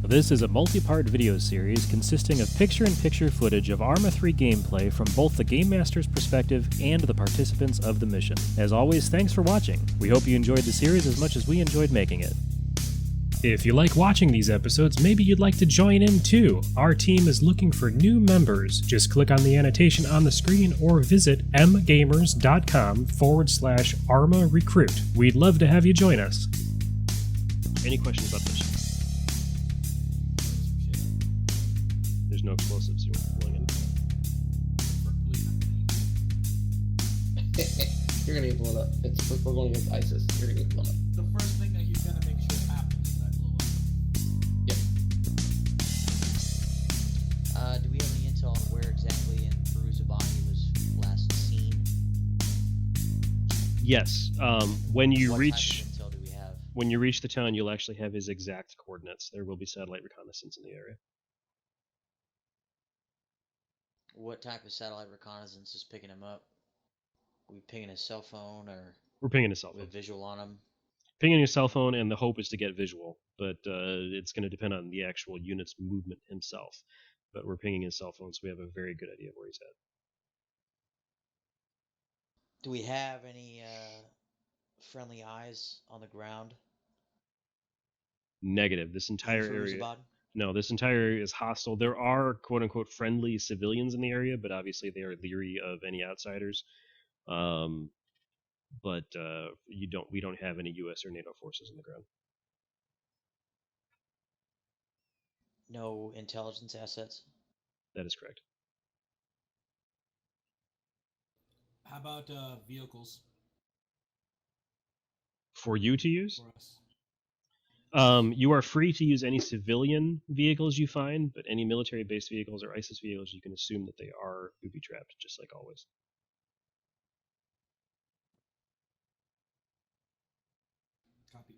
This is a multi-part video series consisting of picture-in-picture footage of Arma 3 gameplay from both the Game Master's perspective and the participants of the mission. As always, thanks for watching. We hope you enjoyed the series as much as we enjoyed making it. If you like watching these episodes, maybe you'd like to join in too. Our team is looking for new members. Just click on the annotation on the screen or visit mgamers.com/Arma Recruit. We'd love to have you join us. Any questions about the mission? There's no explosives you're pulling in. You're gonna get blown up. We're going against ISIS. You're gonna get blown up. The first thing that he's gonna make sure happens is that blow up. Yep. Do we have any intel on where exactly in Perusa he was last seen? Yes. When you What reach type of intel do we have? when you reach the town, you'll actually have his exact coordinates. There will be satellite reconnaissance in the area. What type of satellite reconnaissance is picking him up? We pinging his cell phone or We're pinging his cell phone. with visual on him? Pinging your cell phone, and the hope is to get visual, but it's going to depend on the actual unit's movement himself. But we're pinging his cell phone, so we have a very good idea of where he's at. Do we have any friendly eyes on the ground? Negative. This entire in area. Firuzabad? No, this entire area is hostile. There are quote-unquote friendly civilians in the area, but obviously they are leery of any outsiders. But we don't have any U.S. or NATO forces on the ground. No intelligence assets? That is correct. How about vehicles For you to use? for us? You are free to use any civilian vehicles you find, but any military-based vehicles or ISIS vehicles, you can assume that they are booby-trapped, just like always. Copy.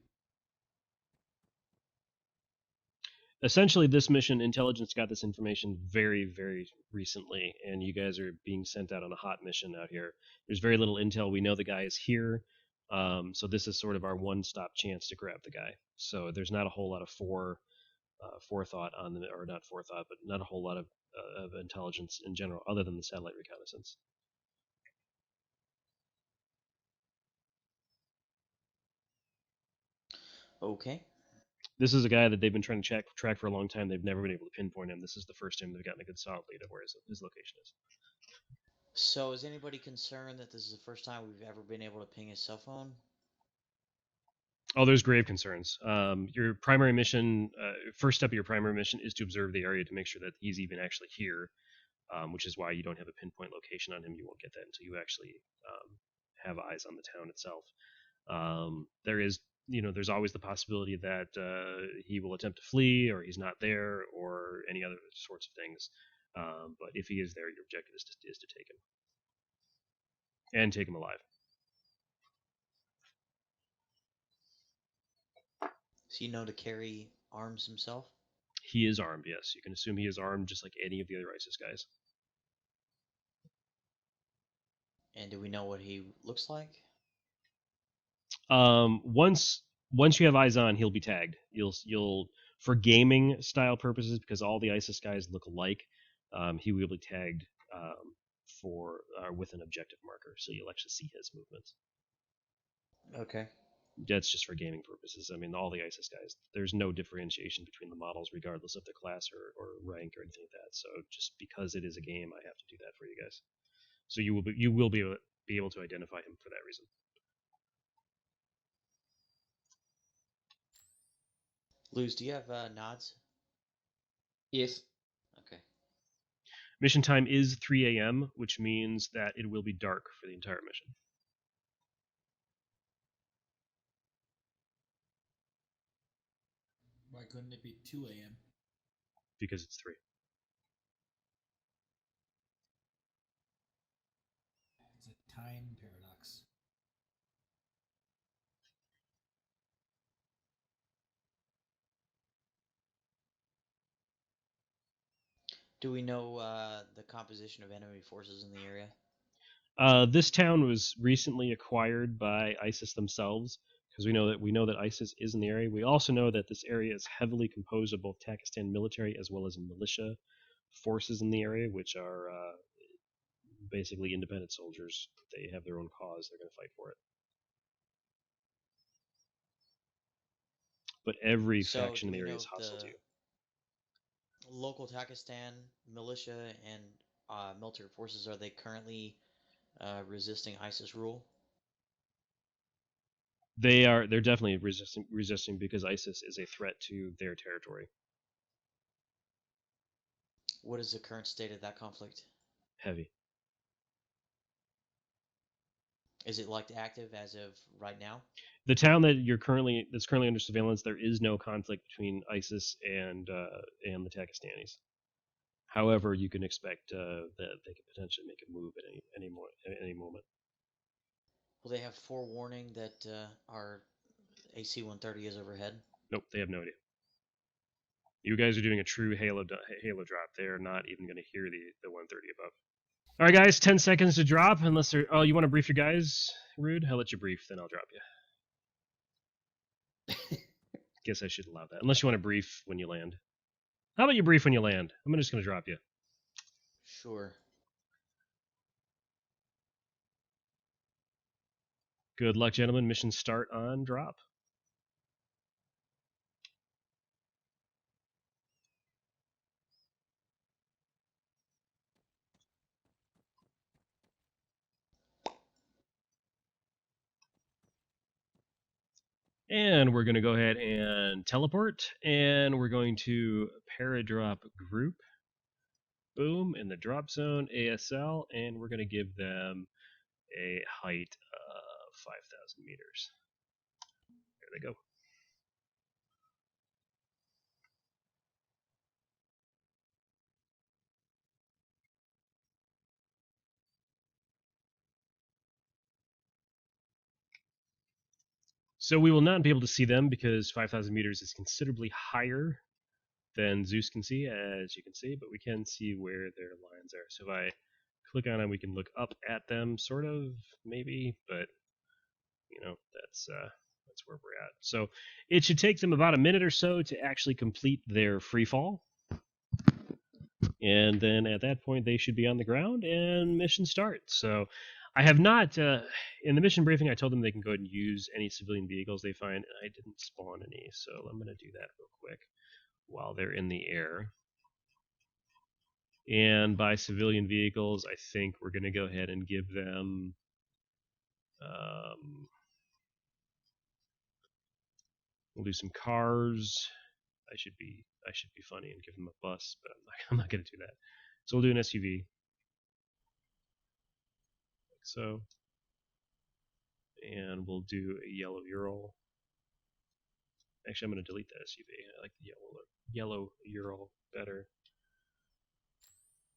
Essentially, this mission, intelligence got this information very, very recently, and you guys are being sent out on a hot mission out here. There's very little intel. We know the guy is here, so this is sort of our one-stop chance to grab the guy. So there's not a whole lot of forethought on the, or not forethought, but not a whole lot of intelligence in general, other than the satellite reconnaissance. Okay. This is a guy that they've been trying to track for a long time. They've never been able to pinpoint him. This is the first time they've gotten a good solid lead of where his location is. So is anybody concerned that this is the first time we've ever been able to ping his cell phone? Oh, there's grave concerns. Your primary mission, first step of your primary mission is to observe the area to make sure that he's even actually here, which is why you don't have a pinpoint location on him. You won't get that until you actually have eyes on the town itself. There's always the possibility that he will attempt to flee, or he's not there, or any other sorts of things. But if he is there, your objective is to take him. And take him alive. Does he know to carry arms himself? He is armed, yes. You can assume he is armed just like any of the other ISIS guys. And do we know what he looks like? Once you have eyes on, he'll be tagged. You'll for gaming style purposes, because all the ISIS guys look alike, he will be tagged with an objective marker, so you'll actually see his movements. Okay. That's just for gaming purposes. I mean, all the ISIS guys, there's no differentiation between the models, regardless of the class or rank or anything like that. So just because it is a game, I have to do that for you guys. So you will be able to identify him for that reason. Luz, do you have nods? Yes. Okay. Mission time is 3 a.m., which means that it will be dark for the entire mission. Why couldn't it be 2 a.m.? Because it's 3. It's a time paradox. Do we know the composition of enemy forces in the area? This town was recently acquired by ISIS themselves, because we know that ISIS is in the area. We also know that this area is heavily composed of both Pakistan military as well as militia forces in the area, which are basically independent soldiers. They have their own cause. They're going to fight for it. But every So, faction do in the we area know is hostile to the you. local Pakistan militia and military forces, are they currently resisting ISIS rule? They're definitely resisting because ISIS is a threat to their territory. What is the current state of that conflict? Heavy. Is it like active as of right now? The town that's currently under surveillance, there is no conflict between ISIS and the Pakistanis. However, you can expect that they could potentially make a move at any moment. Will they have forewarning that our AC-130 is overhead? Nope, they have no idea. You guys are doing a true Halo drop. They are not even going to hear the 130 above. All right, guys, 10 seconds to drop. Unless they're you want to brief your guys, Rude? I'll let you brief, then I'll drop you. Guess I should allow that. Unless you want to brief when you land. How about you brief when you land? I'm just going to drop you. Sure. Good luck, gentlemen. Mission start on drop. And we're going to go ahead and teleport. And we're going to paradrop group. Boom, in the drop zone, ASL. And we're going to give them a height of 5,000 meters. There they go. So we will not be able to see them because 5,000 meters is considerably higher than Zeus can see, as you can see, but we can see where their lines are. So if I click on them, we can look up at them, sort of, maybe, but that's where we're at. So it should take them about a minute or so to actually complete their free fall. And then at that point, they should be on the ground and mission starts. So I have not, in the mission briefing, I told them they can go ahead and use any civilian vehicles they find. I didn't spawn any, so I'm going to do that real quick while they're in the air. And by civilian vehicles, I think we're going to go ahead and give them we'll do some cars. I should be funny and give them a bus, but I'm not going to do that. So we'll do an SUV, like so, and we'll do a yellow Ural. Actually, I'm going to delete that SUV. I like the yellow Ural better.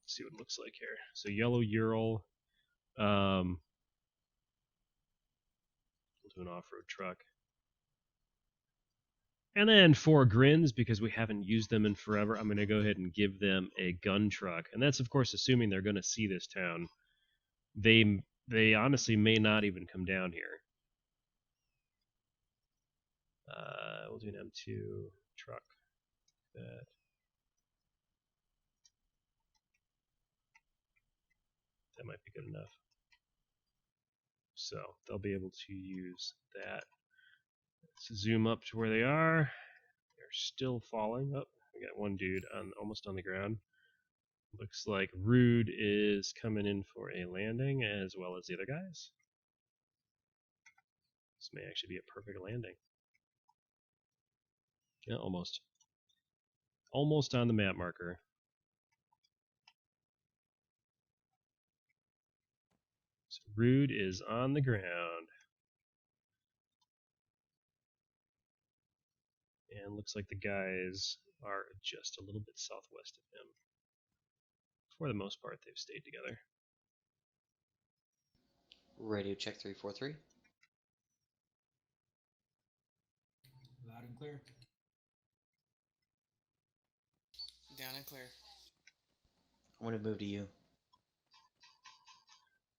Let's see what it looks like here. So yellow Ural. We'll do an off-road truck. And then for grins, because we haven't used them in forever, I'm going to go ahead and give them a gun truck. And that's, of course, assuming they're going to see this town. They honestly may not even come down here. We'll do an M2 truck. That might be good enough. So they'll be able to use that. Let's zoom up to where they are. They're still falling. Oh, we got one dude almost on the ground. Looks like Rude is coming in for a landing, as well as the other guys. This may actually be a perfect landing. Yeah, almost. Almost on the map marker. So Rude is on the ground. And looks like the guys are just a little bit southwest of him. For the most part, they've stayed together. Radio check 343. Loud and clear. Down and clear. I'm going to move to you.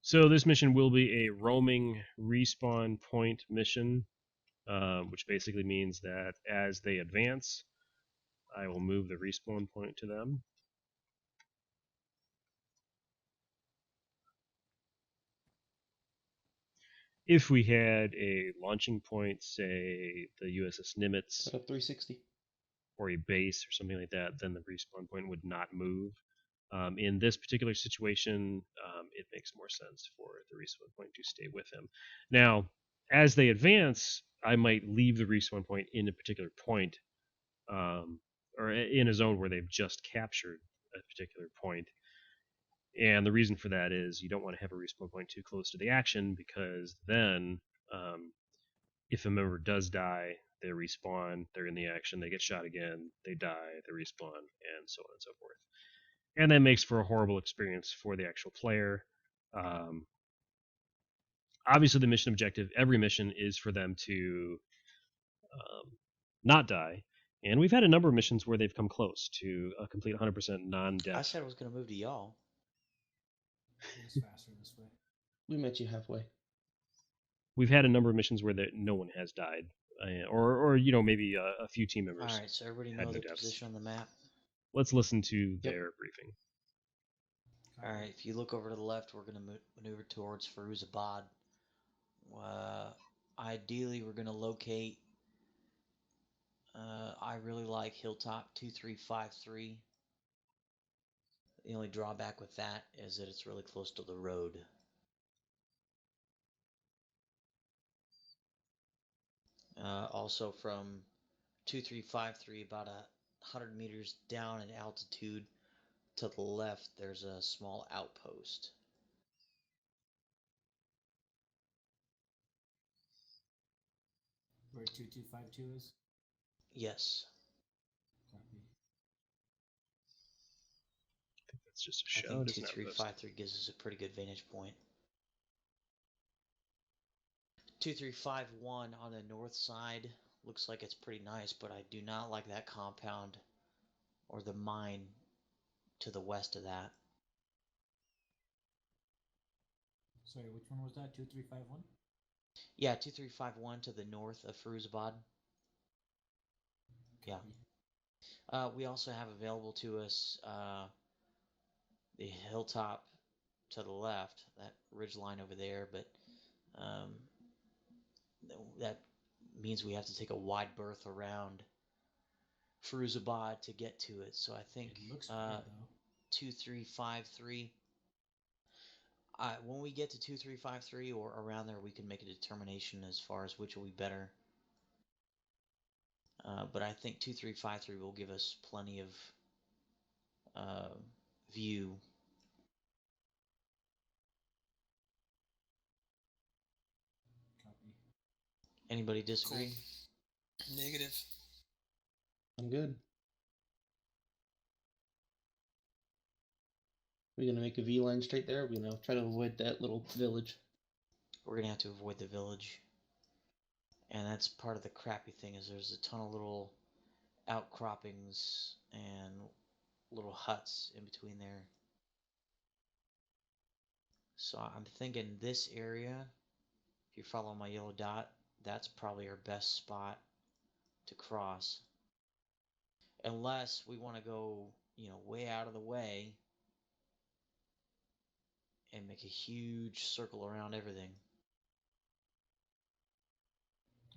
So this mission will be a roaming respawn point mission. which basically means that as they advance, I will move the respawn point to them. If we had a launching point, say the USS Nimitz, Set up 360. or a base or something like that, then the respawn point would not move. In this particular situation, it makes more sense for the respawn point to stay with him. Now, as they advance, I might leave the respawn point in a particular point, or in a zone where they've just captured a particular point. And the reason for that is you don't want to have a respawn point too close to the action, because then if a member does die, they respawn, they're in the action, they get shot again, they die, they respawn, and so on and so forth. And that makes for a horrible experience for the actual player. Obviously, the mission objective, every mission, is for them to not die. And we've had a number of missions where they've come close to a complete 100% non-death. I said I was going to move to y'all. It is faster this way. We met you halfway. We've had a number of missions where no one has died, or maybe a few team members. All right, so everybody had know no their deaths. position on the map. Let's listen to their briefing. All right, if you look over to the left, we're going to maneuver towards Firuzabad. Ideally, we're going to locate. I really like Hilltop 2353. The only drawback with that is that it's really close to the road. Also from 2353, about 100 meters down in altitude to the left, there's a small outpost. Where 2252 is? Yes. Copy. I think that's just a I shout. think It's not 2353 gives us a pretty good vantage point. 2351 on the north side looks like it's pretty nice, but I do not like that compound or the mine to the west of that. Sorry, which one was that? 2351? Yeah, 2351 to the north of Firuzabad. Yeah. We also have available to us the hilltop to the left, that ridge line over there, but that means we have to take a wide berth around Firuzabad to get to it. So I think It looks good, though. 2353. When we get to 2353 or around there, we can make a determination as far as which will be better. But I think 2353 will give us plenty of view. Copy. Anybody disagree? Cool. Negative. I'm good. We're gonna make a V line straight there. We're gonna try to avoid that little village. We're gonna have to avoid the village, and that's part of the crappy thing is there's a ton of little outcroppings and little huts in between there. So I'm thinking this area, if you follow my yellow dot, that's probably our best spot to cross. Unless we want to go, way out of the way and make a huge circle around everything.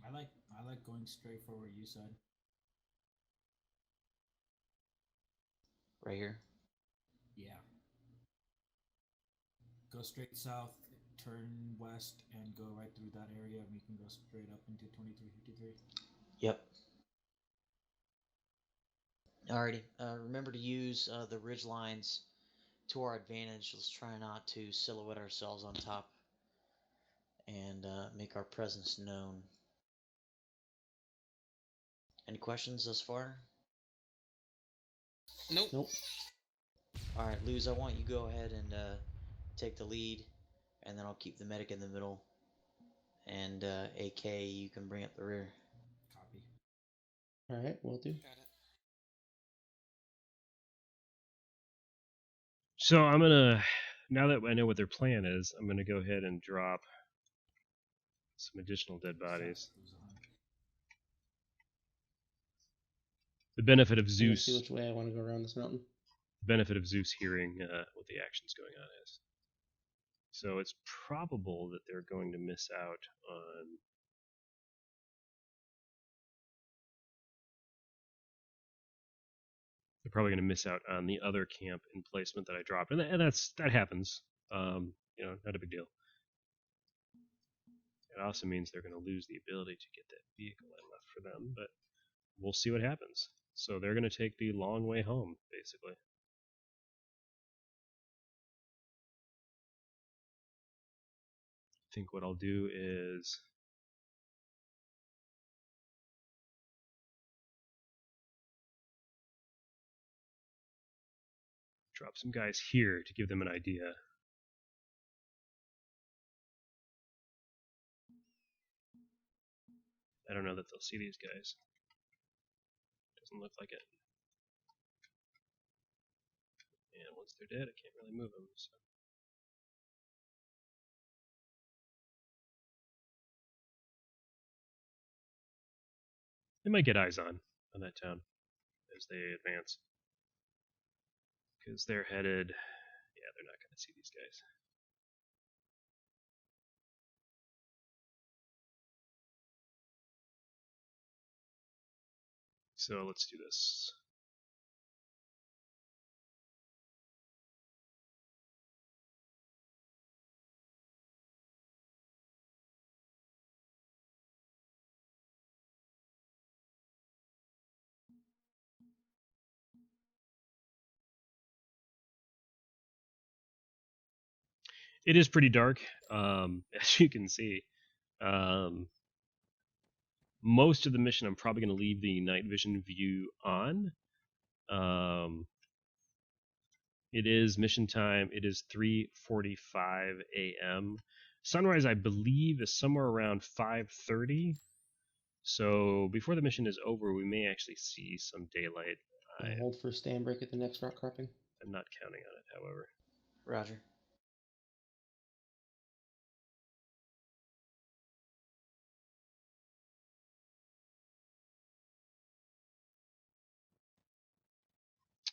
I like going straight for what you said. Right here. Yeah. Go straight south, turn west, and go right through that area, and we can go straight up into 2353. Yep. Alrighty. Remember to use the ridge lines to our advantage. Let's try not to silhouette ourselves on top and make our presence known. Any questions thus far? Nope. Nope. Alright, Luz, I want you to go ahead and take the lead, and then I'll keep the medic in the middle. And AK, you can bring up the rear. Copy. All right, will do. Got it. So I'm gonna, now that I know what their plan is, I'm gonna go ahead and drop some additional dead bodies. South, The benefit of I'm gonna see Zeus. which way I want to go around this mountain. The benefit of Zeus hearing what the action's going on is. So it's probable that they're going to miss out on. They're probably going to miss out on the other camp emplacement that I dropped, and that happens. Not a big deal. It also means they're going to lose the ability to get that vehicle I left for them, but we'll see what happens. So they're going to take the long way home, basically. I think what I'll do is drop some guys here to give them an idea. I don't know that they'll see these guys. Doesn't look like it. And once they're dead, I can't really move them. So. They might get eyes on that town as they advance. Because they're headed... Yeah, they're not going to see these guys. So let's do this. It is pretty dark, as you can see. Most of the mission, I'm probably going to leave the night vision view on. It is mission time. It is 3:45 a.m. Sunrise, I believe, is somewhere around 5:30. So before the mission is over, we may actually see some daylight. I'll hold for stand break at the next rock cropping. I'm not counting on it, however. Roger.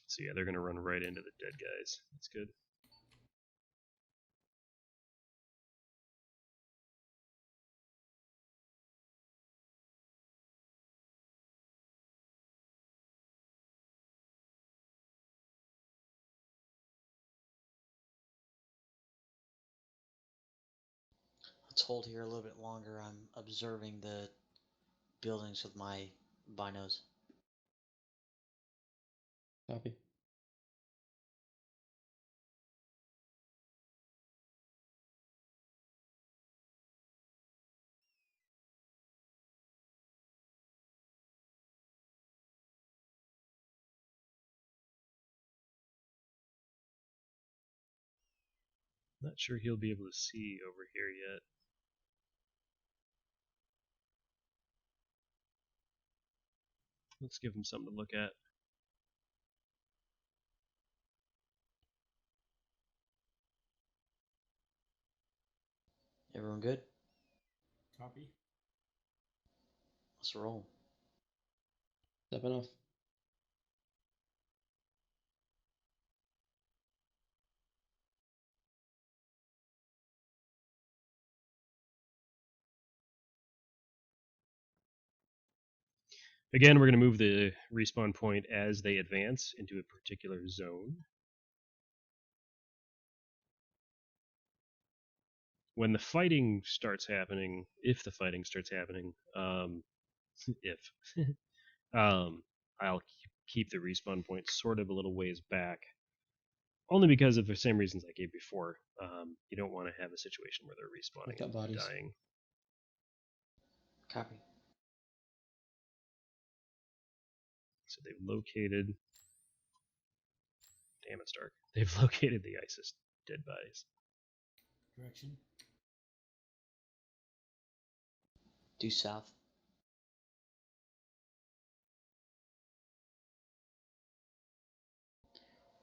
So yeah, they're going to run right into the dead guys. That's good. Let's hold here a little bit longer. I'm observing the buildings with my binos. Copy. Not sure he'll be able to see over here yet. Let's give him something to look at. Everyone good? Copy. Let's roll. Stepping off. Again, we're going to move the respawn point as they advance into a particular zone. When the fighting starts happening, if the fighting starts happening, I'll keep the respawn point sort of a little ways back. Only because of the same reasons I gave before. You don't want to have a situation where they're respawning and bodies. dying. Copy. So they've located... Damn, it's dark. They've located the ISIS dead bodies. Direction. Due south.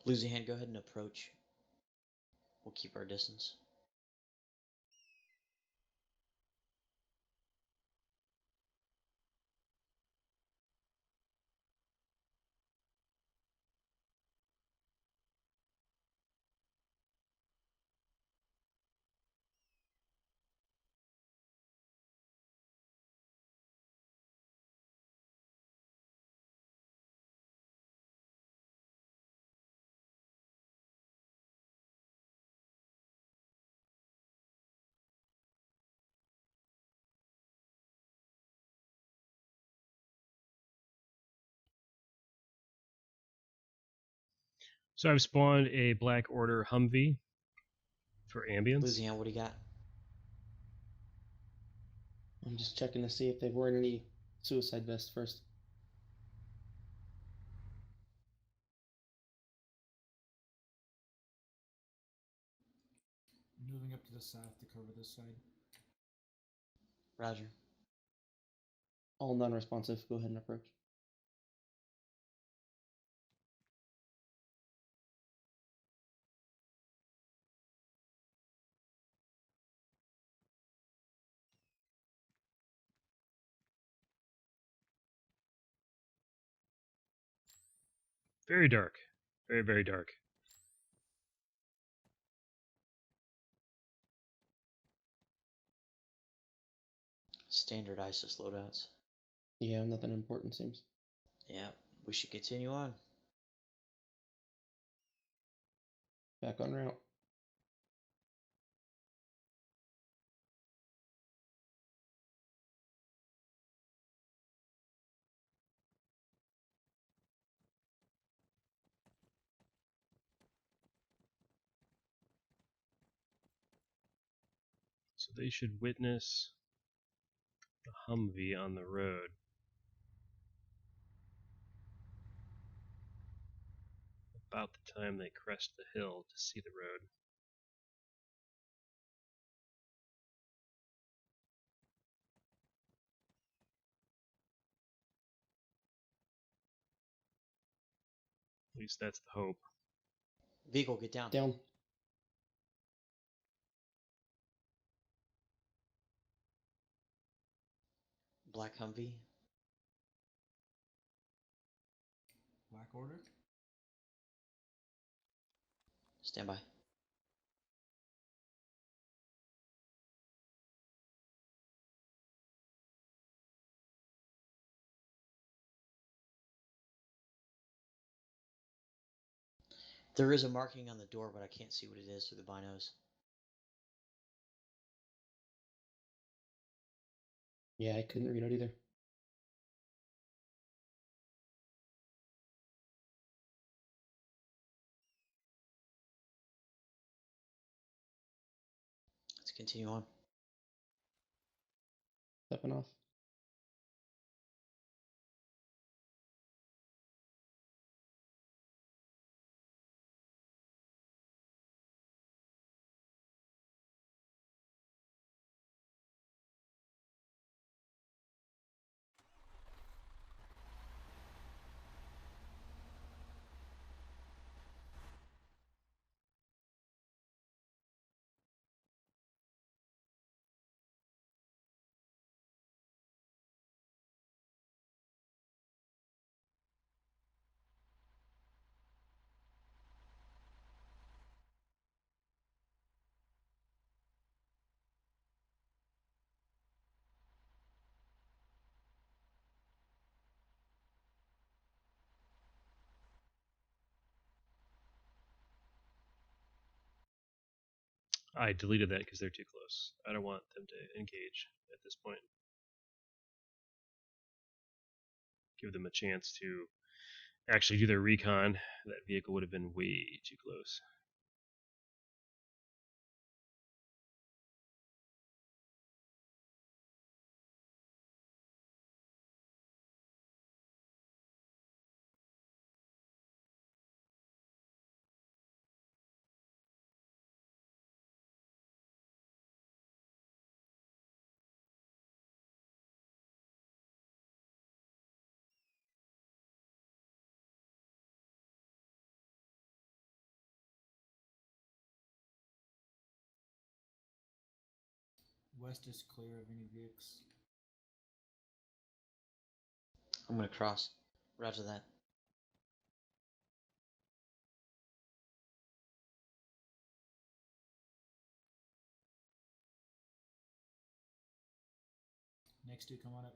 Losing hand, go ahead and approach. We'll keep our distance. So I've spawned a Black Order Humvee for ambience. Louisiana, what do you got? I'm just checking to see if they've worn any suicide vests first. Moving up to the south to cover this side. Roger. All non-responsive. Go ahead and approach. Very dark. Very, very dark. Standard ISIS loadouts. Yeah, nothing important seems. Yeah, we should continue on. Back on route. So they should witness the Humvee on the road. About the time they crest the hill to see the road. At least that's the hope. Beagle, get down. Down. Black Humvee. Black Order. Stand by. There is a marking on the door, but I can't see what it is through the binos. Yeah, I couldn't read it either. Let's continue on. Stepping off. I deleted that because they're too close. I don't want them to engage at this point. Give them a chance to actually do their recon. That vehicle would have been way too close. West is clear of any vehicles. I'm gonna cross. Roger that. Next two, come on up.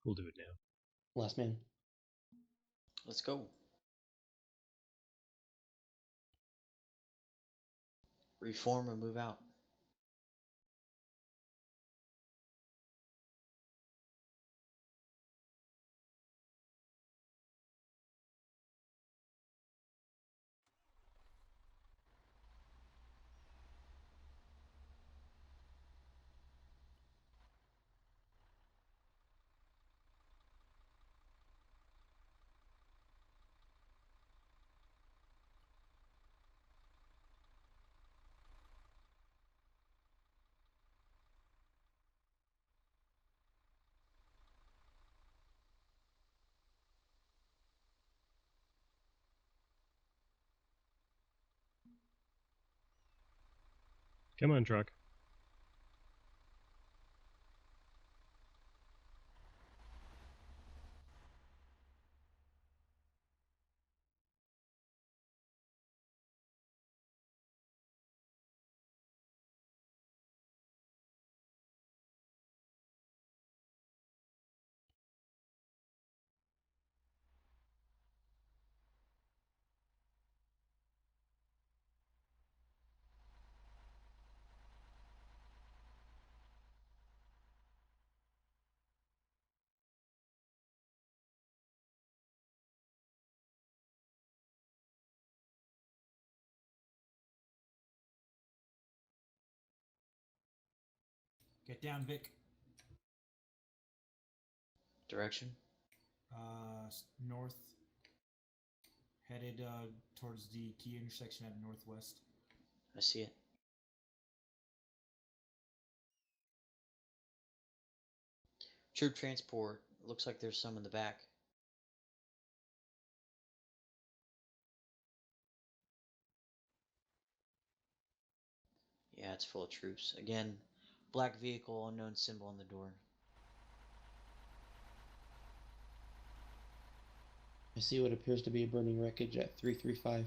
We'll do it now. Last man. Let's go. Reform or move out. Come on, truck. Get down, Vic. Direction? North. Headed towards the key intersection at northwest. I see it. Troop transport. Looks like there's some in the back. Yeah, it's full of troops. Again, black vehicle, unknown symbol on the door. I see what appears to be a burning wreckage at 335.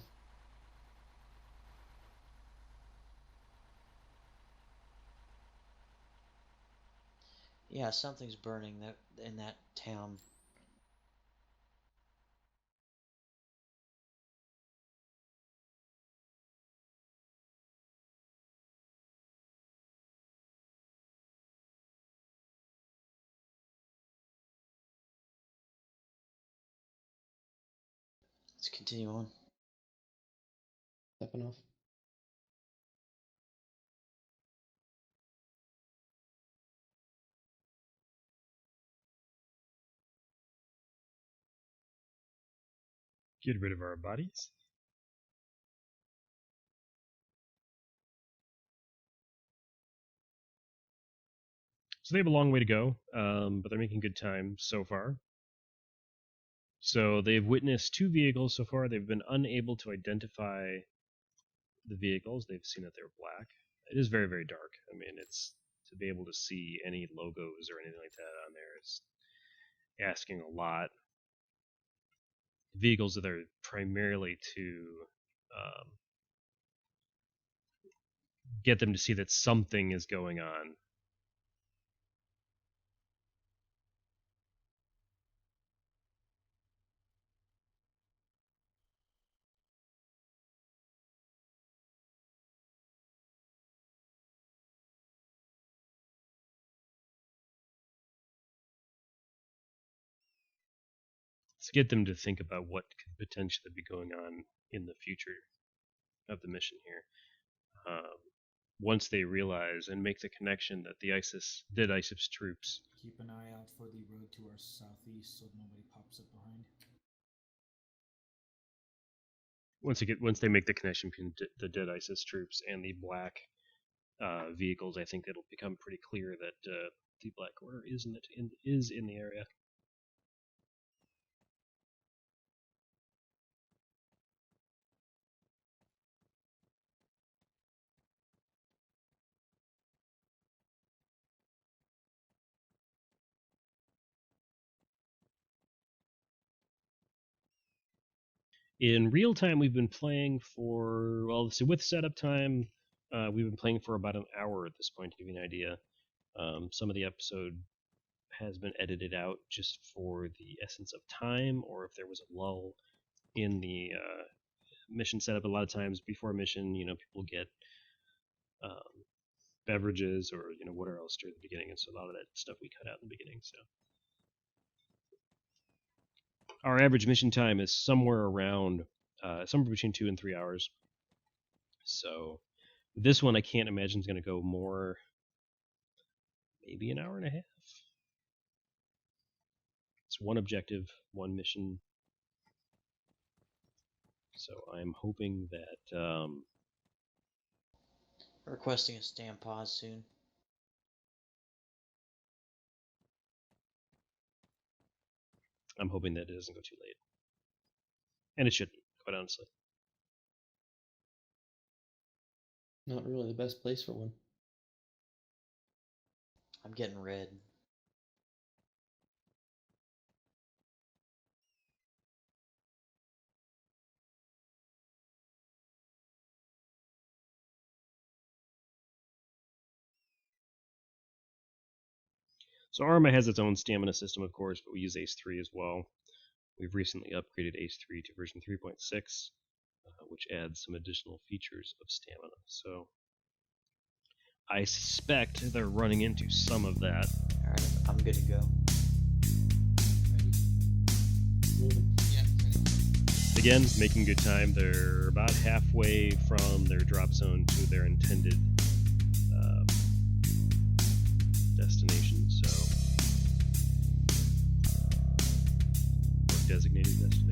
Yeah, something's burning in that town. Let's continue on. Stepping off. Get rid of our bodies. So they have a long way to go, but they're making good time so far. So they've witnessed 2 vehicles so far. They've been unable to identify the vehicles. They've seen that they're black. It is very, very dark. I mean, it's to be able to see any logos or anything like that on there is asking a lot. Vehicles that are primarily to get them to see that something is going on. To get them to think about what could potentially be going on in the future of the mission here. Once they realize and make the connection that the ISIS troops. Keep an eye out for the road to our southeast so nobody pops up behind. Once they make the connection between the dead ISIS troops and the black vehicles, I think it'll become pretty clear that the Black Order is in the area. In real time, we've been playing for, well, let's see, with setup time, we've been playing for about an hour at this point, to give you an idea. Some of the episode has been edited out just for the essence of time, or if there was a lull in the mission setup. A lot of times before a mission, people get beverages or water else during the beginning, and so a lot of that stuff we cut out in the beginning. So our average mission time is somewhere around somewhere between 2 and 3 hours. So this one I can't imagine is going to go more, maybe an hour and a half. It's one objective, one mission. So I'm hoping that Requesting a stand pause soon. I'm hoping that it doesn't go too late. And it shouldn't, quite honestly. Not really the best place for one. I'm getting red. So Arma has its own stamina system, of course, but we use Ace 3 as well. We've recently upgraded Ace 3 to version 3.6, which adds some additional features of stamina. So I suspect they're running into some of that. Alright, I'm good to go. Ready? Moving. Yeah, ready. Again, making good time. They're about halfway from their drop zone to their intended destination, or designated destination.